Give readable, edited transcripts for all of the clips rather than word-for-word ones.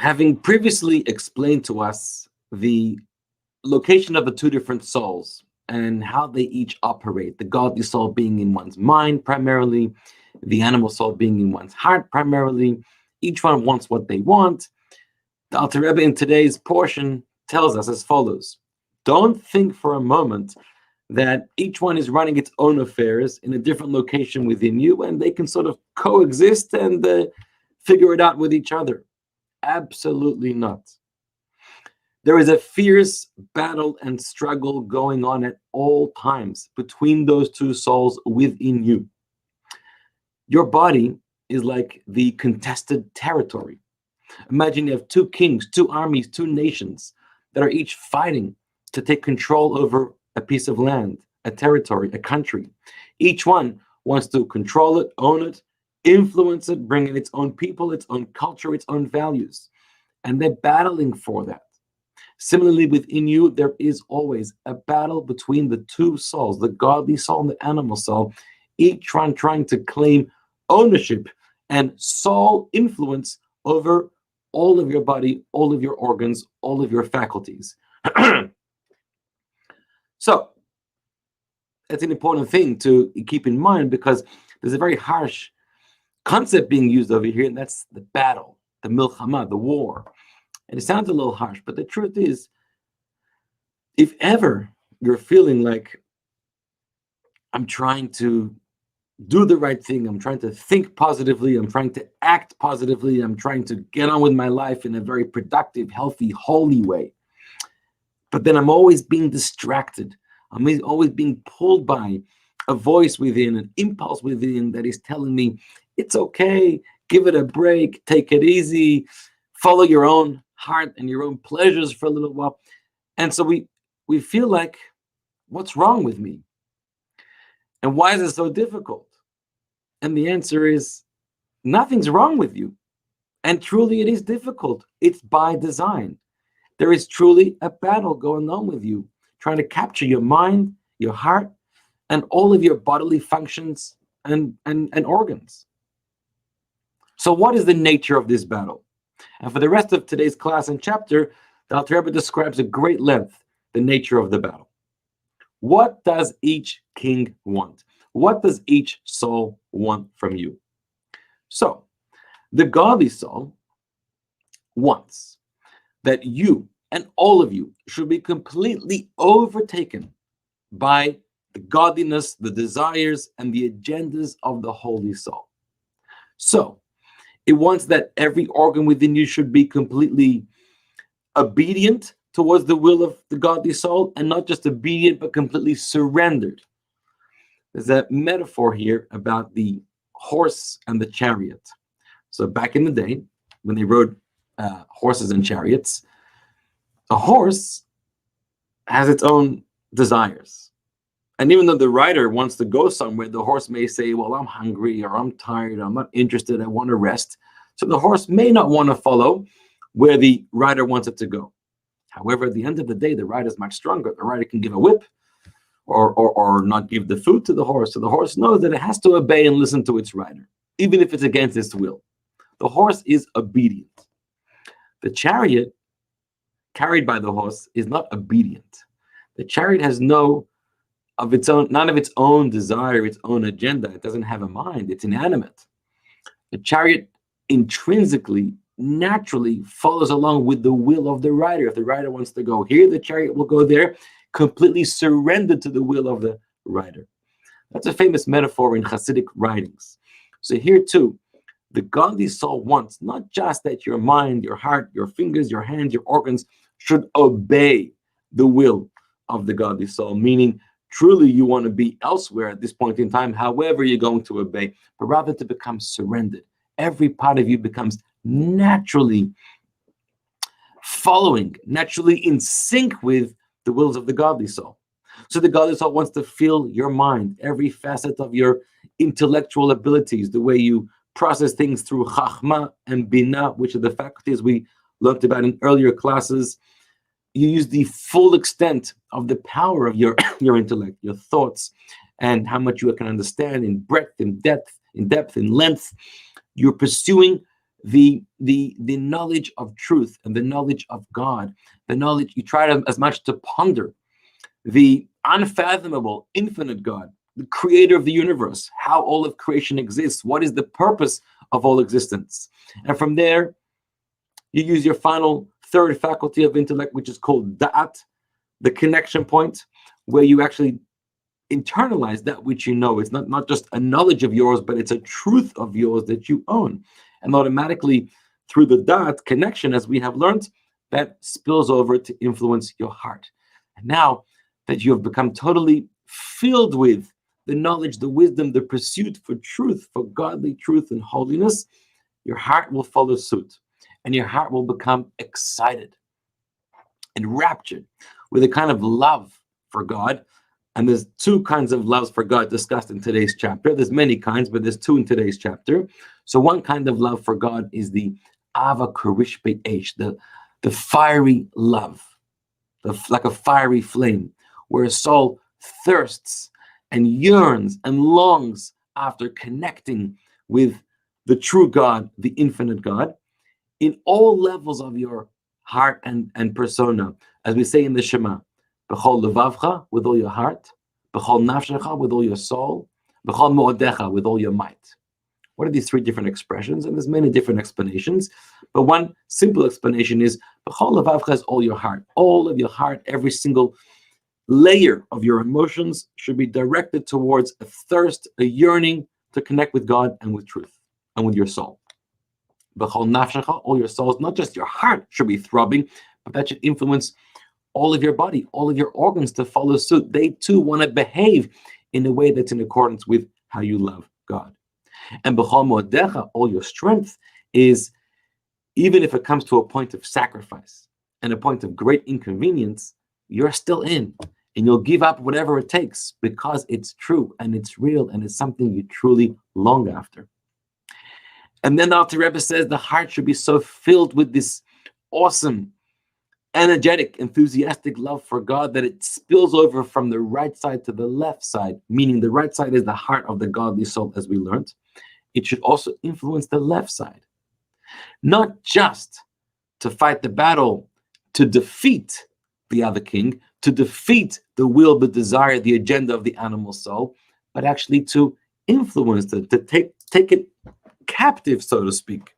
Having previously explained to us the location of the two different souls and how they each operate, the godly soul being in one's mind primarily, the animal soul being in one's heart primarily, each one wants what they want. The Alter Rebbe in today's portion tells us as follows: don't think for a moment that each one is running its own affairs in a different location within you and they can sort of coexist and figure it out with each other. Absolutely not. There is a fierce battle and struggle going on at all times between those two souls within you. Your body is like the contested territory. Imagine you have two kings, two armies, two nations that are each fighting to take control over a piece of land, a territory, a country. Each one wants to control it, own it, influence it, bring in its own people, its own culture, its own values. And they're battling for that. Similarly, within you, there is always a battle between the two souls, the godly soul and the animal soul, each one trying to claim ownership and soul influence over all of your body, all of your organs, all of your faculties. So, that's an important thing to keep in mind because there's a very harsh concept being used over here, and that's the battle, the milchama, the war. And it sounds a little harsh, but the truth is, if ever you're feeling like I'm trying to do the right thing, I'm trying to think positively, I'm trying to act positively, I'm trying to get on with my life in a very productive, healthy, holy way, but then I'm always being distracted. I'm always being pulled by a voice within, an impulse within that is telling me, it's okay, give it a break, take it easy, follow your own heart and your own pleasures for a little while. And so we feel like, what's wrong with me? And why is it so difficult? And the answer is, nothing's wrong with you. And truly it is difficult. It's by design. There is truly a battle going on with you, trying to capture your mind, your heart, and all of your bodily functions and organs. So what is the nature of this battle? And for the rest of today's class and chapter, the Alter Rebbe describes at great length the nature of the battle. What does each king want? What does each soul want from you? So, the godly soul wants that you and all of you should be completely overtaken by the godliness, the desires, and the agendas of the holy soul. So, it wants that every organ within you should be completely obedient towards the will of the godly soul, and not just obedient, but completely surrendered. There's a metaphor here about the horse and the chariot. So back in the day, when they rode horses and chariots, a horse has its own desires. And even though the rider wants to go somewhere, the horse may say, well, I'm hungry, or I'm tired, or I'm not interested, I want to rest. So the horse may not want to follow where the rider wants it to go. However, at the end of the day, the rider is much stronger. The rider can give a whip or not give the food to the horse. So the horse knows that it has to obey and listen to its rider, even if it's against its will. The horse is obedient. The chariot carried by the horse is not obedient. The chariot has none of its own desire, its own agenda. It doesn't have a mind. It's inanimate. The chariot intrinsically, naturally follows along with the will of the rider. If the rider wants to go here, the chariot will go there, completely surrendered to the will of the rider. That's a famous metaphor in Hasidic writings. So here too, the godly soul wants not just that your mind, your heart, your fingers, your hands, your organs should obey the will of the godly soul, meaning truly you want to be elsewhere at this point in time, however you're going to obey, but rather to become surrendered. Every part of you becomes naturally following, naturally in sync with the wills of the godly soul. So the godly soul wants to fill your mind, every facet of your intellectual abilities, the way you process things through chachma and bina, which are the faculties we learned about in earlier classes. You use the full extent of the power of your intellect, your thoughts, and how much you can understand in breadth, in depth, in length. You're pursuing the knowledge of truth and the knowledge of God, the knowledge, you try to as much to ponder the unfathomable, infinite God, the creator of the universe, how all of creation exists, what is the purpose of all existence. And from there, you use your final third faculty of intellect, which is called da'at, the connection point, where you actually internalize that which you know. It's not just a knowledge of yours, but it's a truth of yours that you own. And automatically, through the da'at connection, as we have learned, that spills over to influence your heart. And now that you have become totally filled with the knowledge, the wisdom, the pursuit for truth, for godly truth and holiness, your heart will follow suit. And your heart will become excited, enraptured with a kind of love for God. And there's two kinds of loves for God discussed in today's chapter. There's many kinds, but there's two in today's chapter. So one kind of love for God is the Ava Karish Be'esh, the fiery love, like a fiery flame, where a soul thirsts and yearns and longs after connecting with the true God, the infinite God, in all levels of your heart and persona. As we say in the Shema, B'chol levavcha, with all your heart, B'chol nafshecha, with all your soul, B'chol mo'odecha, with all your might. What are these three different expressions? And there's many different explanations, but one simple explanation is B'chol levavcha is all your heart. All of your heart, every single layer of your emotions should be directed towards a thirst, a yearning to connect with God and with truth and with your soul. B'chol nafshecha, all your souls, not just your heart should be throbbing, but that should influence all of your body, all of your organs to follow suit. They too want to behave in a way that's in accordance with how you love God. And b'chol mo'odecha, all your strength is, even if it comes to a point of sacrifice and a point of great inconvenience, you're still in, and you'll give up whatever it takes because it's true and it's real and it's something you truly long after. And then the Alter Rebbe says the heart should be so filled with this awesome, energetic, enthusiastic love for God that it spills over from the right side to the left side, meaning the right side is the heart of the godly soul, as we learned. It should also influence the left side, not just to fight the battle, to defeat the other king, to defeat the will, the desire, the agenda of the animal soul, but actually to influence it, to take it captive, so to speak.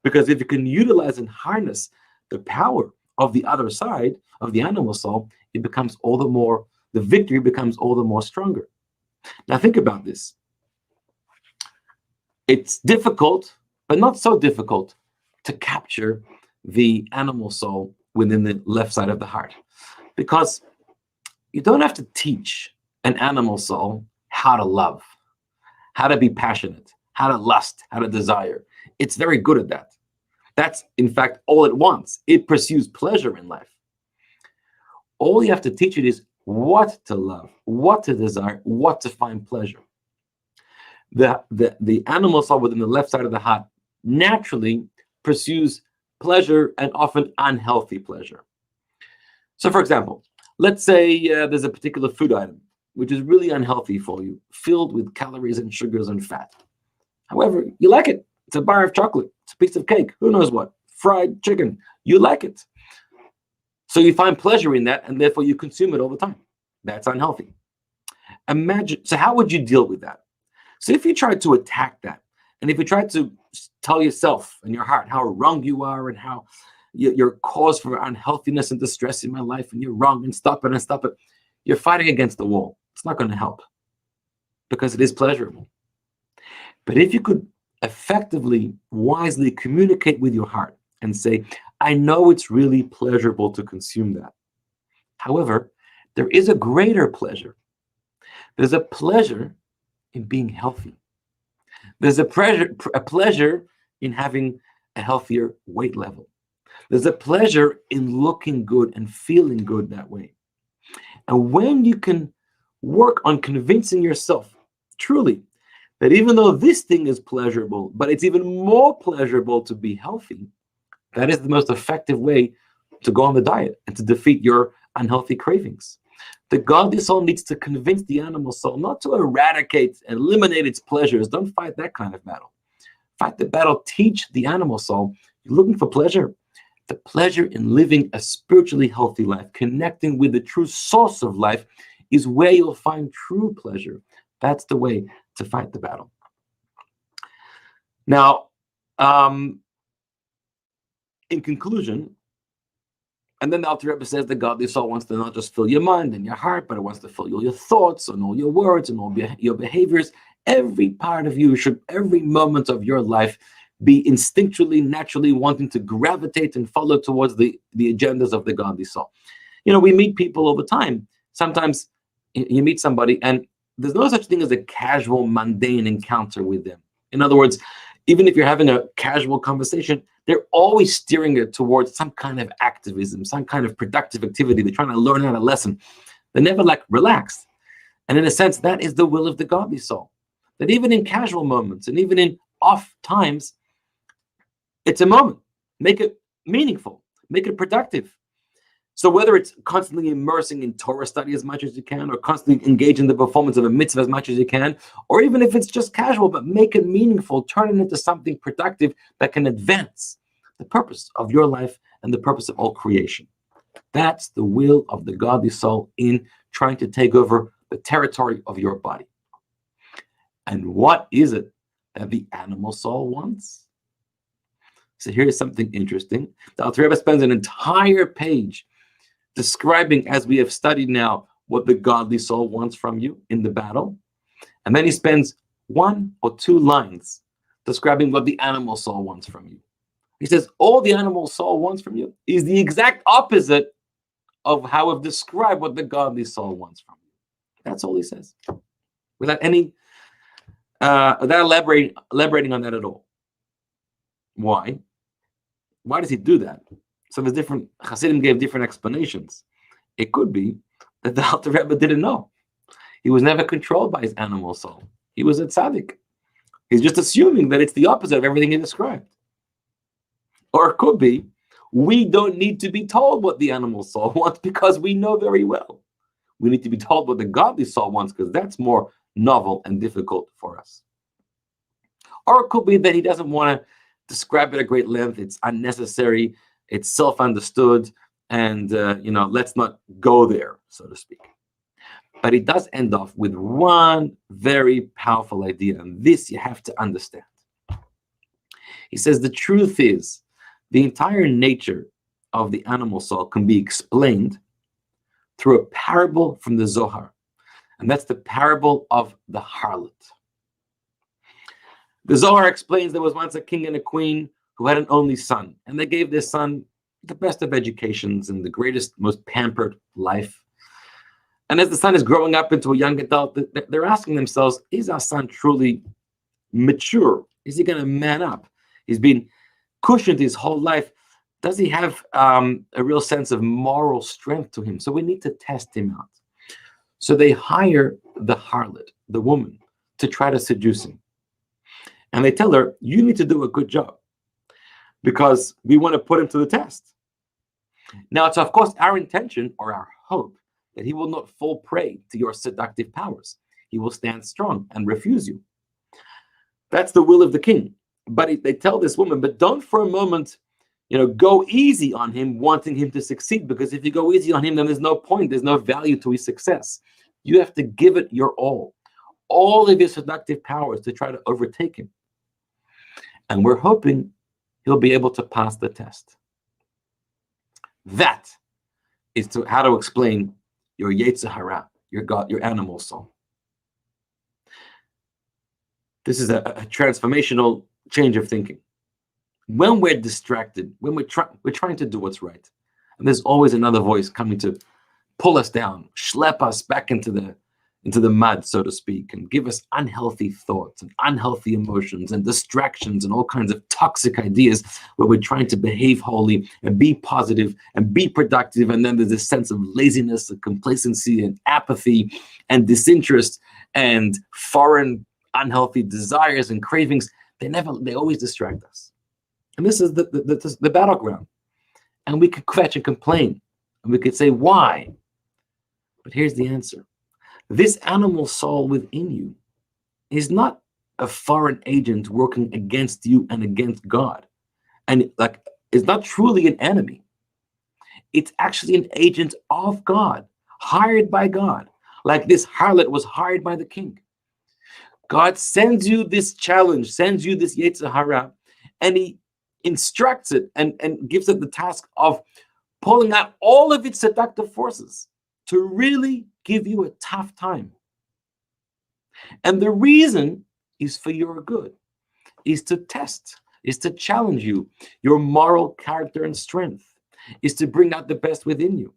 Because if you can utilize and harness the power of the other side, of the animal soul, it becomes all the more, the victory becomes all the more stronger. Now think about this. It's difficult, but not so difficult, to capture the animal soul within the left side of the heart. Because you don't have to teach an animal soul how to love, how to be passionate, how to lust, how to desire. It's very good at that. That's, in fact, all it wants. It pursues pleasure in life. All you have to teach it is what to love, what to desire, what to find pleasure. The animal soul within the left side of the heart naturally pursues pleasure and often unhealthy pleasure. So, for example, let's say there's a particular food item which is really unhealthy for you, filled with calories and sugars and fat. However, you like it. It's a bar of chocolate. It's a piece of cake. Who knows what? Fried chicken. You like it. So you find pleasure in that, and therefore you consume it all the time. That's unhealthy. Imagine, so how would you deal with that? So if you try to attack that, and if you try to tell yourself and your heart how wrong you are and how you're cause for unhealthiness and distress in my life, and you're wrong, and stop it, you're fighting against the wall. It's not going to help because it is pleasurable. But if you could effectively, wisely communicate with your heart and say, I know it's really pleasurable to consume that. However, there is a greater pleasure. There's a pleasure in being healthy. There's a pleasure in having a healthier weight level. There's a pleasure in looking good and feeling good that way. And when you can work on convincing yourself truly that even though this thing is pleasurable, but it's even more pleasurable to be healthy, that is the most effective way to go on the diet and to defeat your unhealthy cravings. The godly soul needs to convince the animal soul not to eradicate and eliminate its pleasures. Don't fight that kind of battle. fight the battle, teach the animal soul. You're looking for pleasure. The pleasure in living a spiritually healthy life, connecting with the true source of life, is where you'll find true pleasure. That's the way to fight the battle. Now, in conclusion, and then the Alter Rebbe says the godly soul wants to not just fill your mind and your heart, but it wants to fill all your thoughts and all your words and all your behaviors. Every part of you should, every moment of your life, be instinctually, naturally wanting to gravitate and follow towards the agendas of the godly soul. We meet people all the time. Sometimes you meet somebody and there's no such thing as a casual, mundane encounter with them. In other words, even if you're having a casual conversation, they're always steering it towards some kind of activism, some kind of productive activity. They're trying to learn out a lesson. They're never relaxed. And in a sense, that is the will of the godly soul. That even in casual moments and even in off times, it's a moment. Make it meaningful. Make it productive. So whether it's constantly immersing in Torah study as much as you can, or constantly engage in the performance of a mitzvah as much as you can, or even if it's just casual, but make it meaningful, turn it into something productive that can advance the purpose of your life and the purpose of all creation. That's the will of the godly soul in trying to take over the territory of your body. And what is it that the animal soul wants? So here's something interesting. The Alter Rebbe spends an entire page describing, as we have studied now, what the godly soul wants from you in the battle. And then he spends 1 or 2 lines describing what the animal soul wants from you. He says, all the animal soul wants from you is the exact opposite of how I've described what the godly soul wants from you. That's all he says. Without any, without elaborating on that at all. Why? Why does he do that? So there's different, Hasidim gave different explanations. It could be that the Alter Rebbe didn't know. He was never controlled by his animal soul. He was a tzaddik. He's just assuming that it's the opposite of everything he described. Or it could be, we don't need to be told what the animal soul wants because we know very well. We need to be told what the godly soul wants because that's more novel and difficult for us. Or it could be that he doesn't want to describe it at great length. It's unnecessary. It's self-understood, and let's not go there, so to speak. But it does end off with one very powerful idea, and this you have to understand. He says the truth is, the entire nature of the animal soul can be explained through a parable from the Zohar, and that's the parable of the harlot. The Zohar explains there was once a king and a queen who had an only son, and they gave their son the best of educations and the greatest, most pampered life. And as the son is growing up into a young adult, they're asking themselves, is our son truly mature? Is he going to man up? He's been cushioned his whole life. Does he have a real sense of moral strength to him? So we need to test him out. So they hire the harlot, the woman, to try to seduce him. And they tell her, you need to do a good job because we want to put him to the test. Now, it's of course our intention or our hope that he will not fall prey to your seductive powers. He will stand strong and refuse you. That's the will of the king. But they tell this woman, but don't for a moment, go easy on him, wanting him to succeed, because if you go easy on him, then there's no point, there's no value to his success. You have to give it your all of his seductive powers to try to overtake him. And we're hoping he'll be able to pass the test. That is how to explain your Yetzer Hara, your animal soul. This is a transformational change of thinking. When we're distracted, when we're trying to do what's right, and there's always another voice coming to pull us down, schlep us back into the mud, so to speak, and give us unhealthy thoughts and unhealthy emotions and distractions and all kinds of toxic ideas where we're trying to behave wholly and be positive and be productive. And then there's this sense of laziness and complacency and apathy and disinterest and foreign unhealthy desires and cravings. They always distract us. And this is the battleground. And we could kvetch and complain. And we could say, why? But here's the answer. This animal soul within you is not a foreign agent working against you and against God. And like, it's not truly an enemy. It's actually an agent of God, hired by God. Like this harlot was hired by the king. God sends you this challenge, sends you this Yetzer Hara, and he instructs it and gives it the task of pulling out all of its seductive forces to really give you a tough time. And the reason is for your good, is to test, is to challenge you, your moral character and strength, is to bring out the best within you.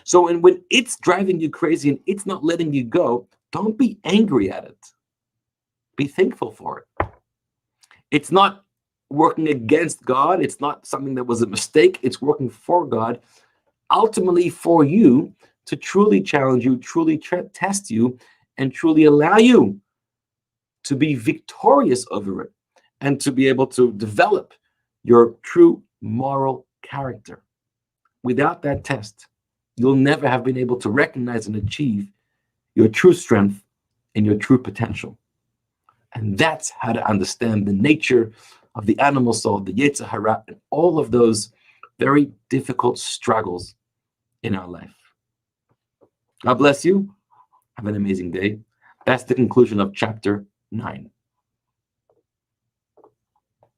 So when it's driving you crazy and it's not letting you go, don't be angry at it. Be thankful for it. It's not working against God. It's not something that was a mistake. It's working for God, ultimately for you, to truly challenge you, truly test you, and truly allow you to be victorious over it and to be able to develop your true moral character. Without that test, you'll never have been able to recognize and achieve your true strength and your true potential. And that's how to understand the nature of the animal soul, the Yetzer Hara, and all of those very difficult struggles in our life. God bless you. Have an amazing day. That's the conclusion of chapter 9.